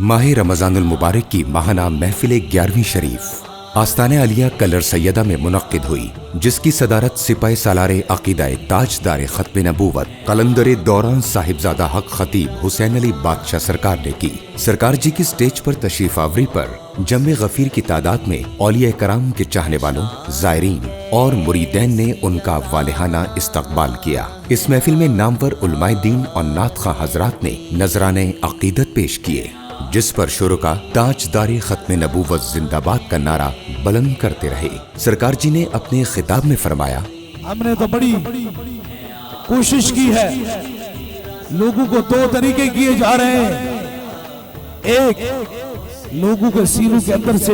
माह रमज़ानुल मुबारक की माहाना महफिल 11वीं शरीफ आस्ताने आलिया कलर सैयदा में मुनक्किद हुई, जिसकी सदारत सिपाही सालारे अकीदाए ताजदार खत्म नबूवत कलंदर दौरान साहिबजादा हक खतीब हुसैन अली बादशाह सरकार ने की। सरकार जी की स्टेज पर तशरीफ आवरी पर जमे गफीर की तादाद में औलिया कराम के चाहने वालों, जायरीन और मुरीदैन ने उनका वालिहाना इस्तकबाल किया। इस महफिल में नामवर उलमाए दीन और नात खां हजरात ने नजराने अकीदत पेश किए, जिस पर शुरुका ताजदारी खत्म नबूवत जिंदाबाद का नारा बुलंद करते रहे। सरकार जी ने अपने खिताब में फरमाया, हमने तो बड़ी कोशिश की है, लोगों को दो तरीके किए जा रहे हैं। एक, लोगों के सीनों के अंदर से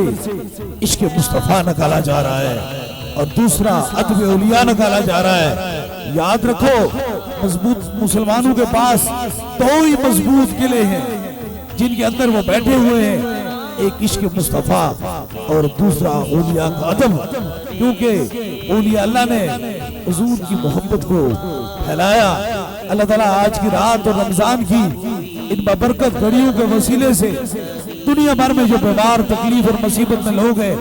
इश्क मुस्तफा निकाला जा रहा है और दूसरा अदब औलिया निकाला जा रहा है। याद रखो, मजबूत मुसलमानों के पास दो ही मजबूत किले हैं जिनके अंदर वो बैठे हुए हैं, एक इश्क मुस्तफा और दूसरा औलिया का अदब। क्योंकि औलिया अल्लाह ने हुजूर की मोहब्बत को फैलाया। अल्लाह ताला आज की रात और रमजान की इन बबरकत घड़ियों के वसीले से दुनिया भर में जो बीमार, तकलीफ और मुसीबत में लोग हैं,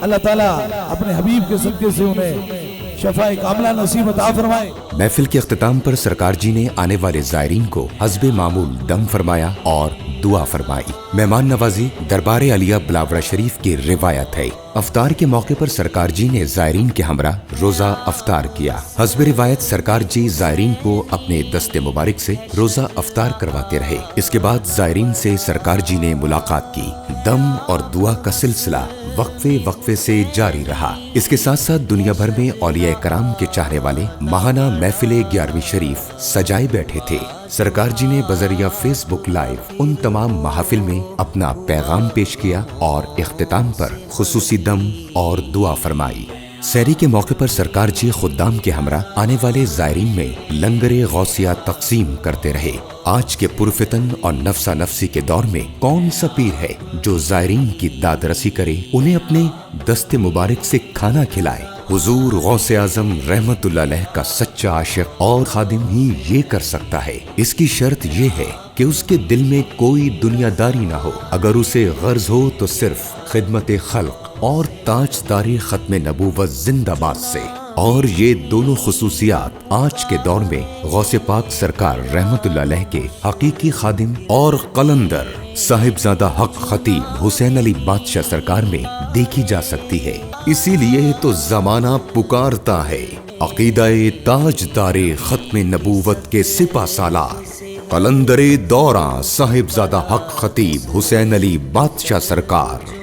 अल्लाह ताला अपने हबीब के सदके से उन्हें शफाए कामला नसीब अता फरमाए। महफिल के अख्तिताम पर सरकार जी ने आने वाले जायरीन को हस्बे मामूल दम फरमाया और दुआ फरमाई। मेहमान नवाजी दरबार आलिया बिलावरा शरीफ की रिवायत है। अफ्तार के मौके पर सरकार जी ने जायरीन के हमरा रोजा अफ्तार किया। हस्ब रिवायत सरकार जी जायरीन को अपने दस्ते मुबारक से रोजा अफ्तार करवाते रहे। इसके बाद जायरीन से सरकार जी ने मुलाकात की। दम और दुआ का सिलसिला वक्फे वक्फे से जारी रहा। इसके साथ साथ दुनिया भर में औलिया कराम के चाहने वाले माहाना महफिल 11वीं शरीफ सजाए बैठे थे। सरकार जी ने बजरिया फेसबुक लाइव उन तमाम महफिल में अपना पैगाम पेश किया और इख्तिताम पर खुसूसी दम और दुआ फरमाई। सहरी के मौके पर सरकार जी खुद्दाम के हमरा आने वाले जायरीन में लंगरे गौसिया तकसीम करते रहे। आज के पुरफितन और नफसा नफसी के दौर में कौन सा पीर है जो जायरीन की दादरसी करे, उन्हें अपने दस्ते मुबारक से खाना खिलाए। हुजूर गौसे आजम रहमतुल्लाह अलैह का सच्चा आशिक और खादिम ही ये कर सकता है। इसकी शर्त ये है कि उसके दिल में कोई दुनियादारी ना हो। अगर उसे गर्ज हो तो सिर्फ खिदमत खल्क और ताजदारी खत्म नबूवत जिंदाबाद से। और ये दोनों खुसूसियात आज के दौर में गौसे पाक सरकार रहमतुल्लाह अलैह के हकीकी खादिम और कलंदर साहिबजादा हक खतीब हुसैन अली बादशाह सरकार में देखी जा सकती है। इसीलिए तो जमाना पुकारता है अकीदाए ताजदारे खत्म नबूवत के सिपा सालार कलंदरे दौरा साहिबजादा हक खतीब हुसैन अली बादशाह सरकार।